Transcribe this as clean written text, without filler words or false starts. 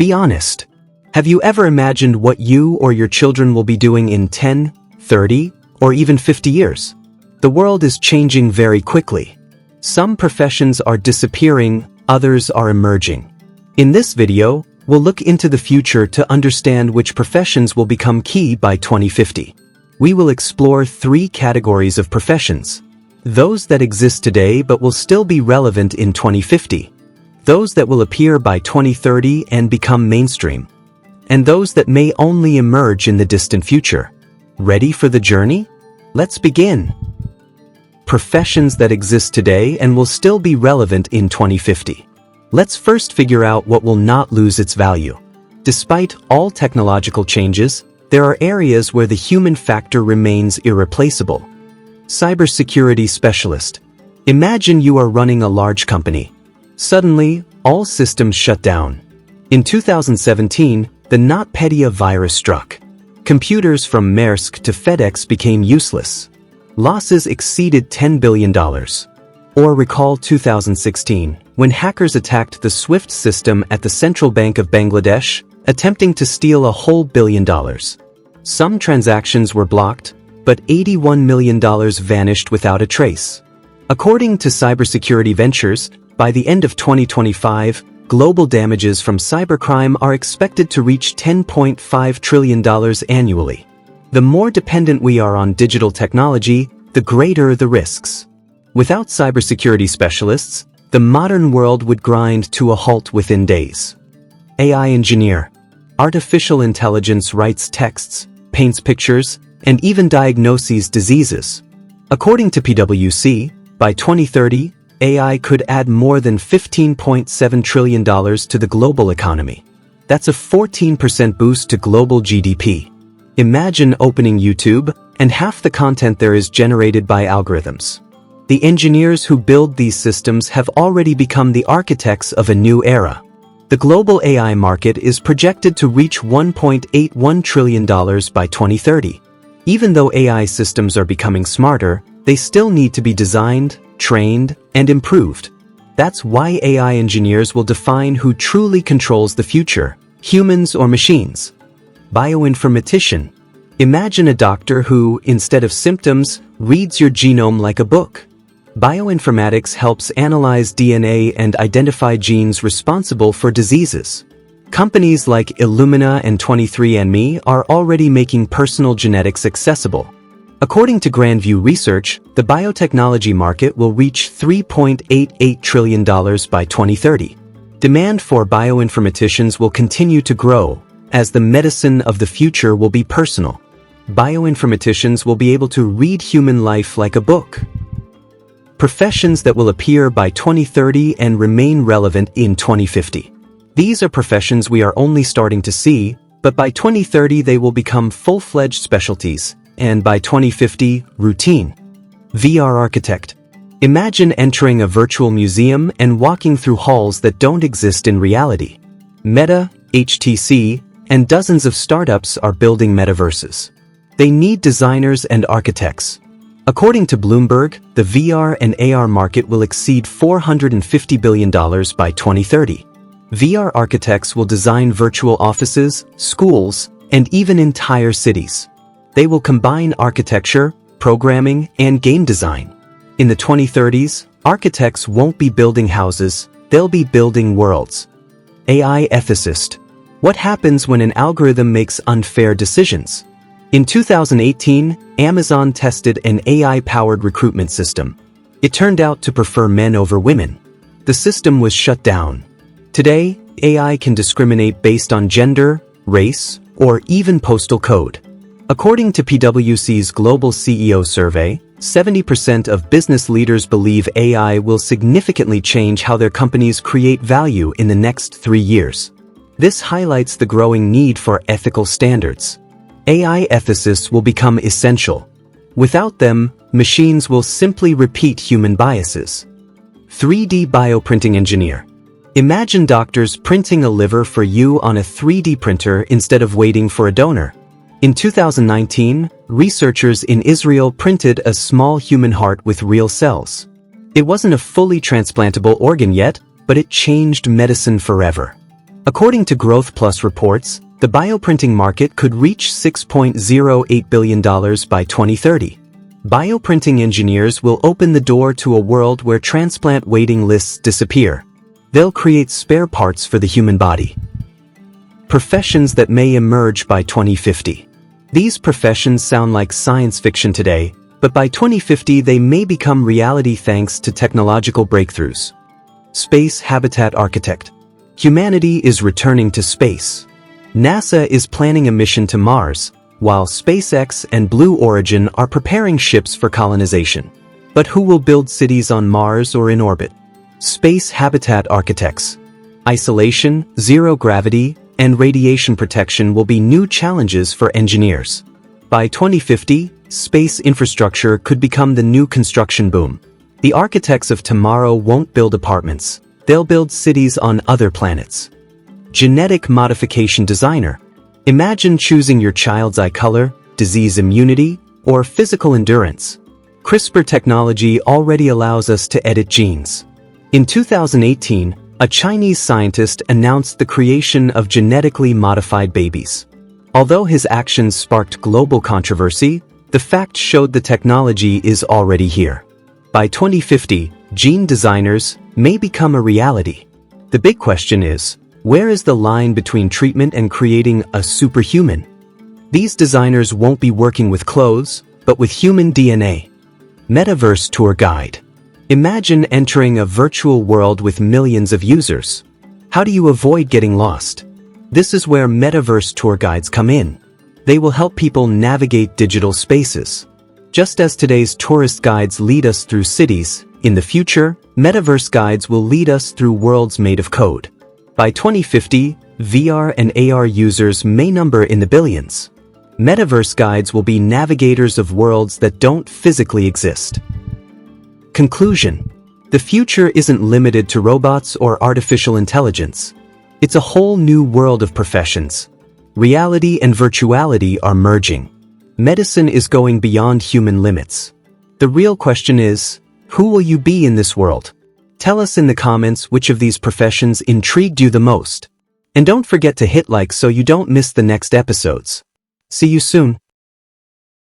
Be honest. Have you ever imagined what you or your children will be doing in 10, 30, or even 50 years? The world is changing very quickly. Some professions are disappearing, others are emerging. In this video, we'll look into the future to understand which professions will become key by 2050. We will explore 3 categories of professions. Those that exist today but will still be relevant in 2050. Those that will appear by 2030 and become mainstream. And those that may only emerge in the distant future. Ready for the journey? Let's begin. Professions that exist today and will still be relevant in 2050. Let's first figure out what will not lose its value. Despite all technological changes, there are areas where the human factor remains irreplaceable. Cybersecurity specialist. Imagine you are running a large company. Suddenly, all systems shut down. In 2017, the NotPetya virus struck. Computers from Maersk to FedEx became useless. Losses exceeded $10 billion. Or recall 2016, when hackers attacked the SWIFT system at the Central Bank of Bangladesh, attempting to steal a whole $1 billion. Some transactions were blocked, but $81 million vanished without a trace. According to Cybersecurity Ventures, by the end of 2025, global damages from cybercrime are expected to reach $10.5 trillion annually. The more dependent we are on digital technology, the greater the risks. Without cybersecurity specialists, the modern world would grind to a halt within days. AI engineer. Artificial intelligence writes texts, paints pictures, and even diagnoses diseases. According to PwC, by 2030, AI could add more than $15.7 trillion to the global economy. That's a 14% boost to global GDP. Imagine opening YouTube, and half the content there is generated by algorithms. The engineers who build these systems have already become the architects of a new era. The global AI market is projected to reach $1.81 trillion by 2030. Even though AI systems are becoming smarter, they still need to be designed, trained, and improved. That's why AI engineers will define who truly controls the future, humans or machines. Bioinformatician. Imagine a doctor who, instead of symptoms, reads your genome like a book. Bioinformatics helps analyze DNA and identify genes responsible for diseases. Companies like Illumina and 23andMe are already making personal genetics accessible. According to Grandview Research, the biotechnology market will reach $3.88 trillion by 2030. Demand for bioinformaticians will continue to grow, as the medicine of the future will be personal. Bioinformaticians will be able to read human life like a book. Professions that will appear by 2030 and remain relevant in 2050. These are professions we are only starting to see, but by 2030 they will become full-fledged specialties, and by 2050, routine. VR architect. Imagine entering a virtual museum and walking through halls that don't exist in reality. Meta, HTC, and dozens of startups are building metaverses. They need designers and architects. According to Bloomberg, the VR and AR market will exceed $450 billion by 2030. VR architects will design virtual offices, schools, and even entire cities. They will combine architecture, programming, and game design. In the 2030s, architects won't be building houses, they'll be building worlds. AI ethicist. What happens when an algorithm makes unfair decisions? In 2018, Amazon tested an AI-powered recruitment system. It turned out to prefer men over women. The system was shut down. Today, AI can discriminate based on gender, race, or even postal code. According to PwC's Global CEO survey, 70% of business leaders believe AI will significantly change how their companies create value in the next 3 years. This highlights the growing need for ethical standards. AI ethicists will become essential. Without them, machines will simply repeat human biases. 3D bioprinting engineer. Imagine doctors printing a liver for you on a 3D printer instead of waiting for a donor. In 2019, researchers in Israel printed a small human heart with real cells. It wasn't a fully transplantable organ yet, but it changed medicine forever. According to Growth Plus reports, the bioprinting market could reach $6.08 billion by 2030. Bioprinting engineers will open the door to a world where transplant waiting lists disappear. They'll create spare parts for the human body. Professions that may emerge by 2050. These professions sound like science fiction today, but by 2050 they may become reality thanks to technological breakthroughs. Space habitat architect. Humanity is returning to space. NASA is planning a mission to Mars, while SpaceX and Blue Origin are preparing ships for colonization. But who will build cities on Mars or in orbit? Space habitat architects. Isolation, zero gravity, and radiation protection will be new challenges for engineers. By 2050, space infrastructure could become the new construction boom. The architects of tomorrow won't build apartments. They'll build cities on other planets. Genetic modification designer. Imagine choosing your child's eye color, disease immunity, or physical endurance. CRISPR technology already allows us to edit genes. In 2018, a Chinese scientist announced the creation of genetically modified babies. Although his actions sparked global controversy, the fact showed the technology is already here. By 2050, gene designers may become a reality. The big question is, where is the line between treatment and creating a superhuman? These designers won't be working with clothes, but with human DNA. Metaverse tour guide. Imagine entering a virtual world with millions of users. How do you avoid getting lost? This is where Metaverse tour guides come in. They will help people navigate digital spaces. Just as today's tourist guides lead us through cities, in the future, Metaverse guides will lead us through worlds made of code. By 2050, VR and AR users may number in the billions. Metaverse guides will be navigators of worlds that don't physically exist. Conclusion. The future isn't limited to robots or artificial intelligence. It's a whole new world of professions. Reality and virtuality are merging. Medicine is going beyond human limits. The real question is, who will you be in this world? Tell us in the comments which of these professions intrigued you the most. And don't forget to hit like so you don't miss the next episodes. See you soon.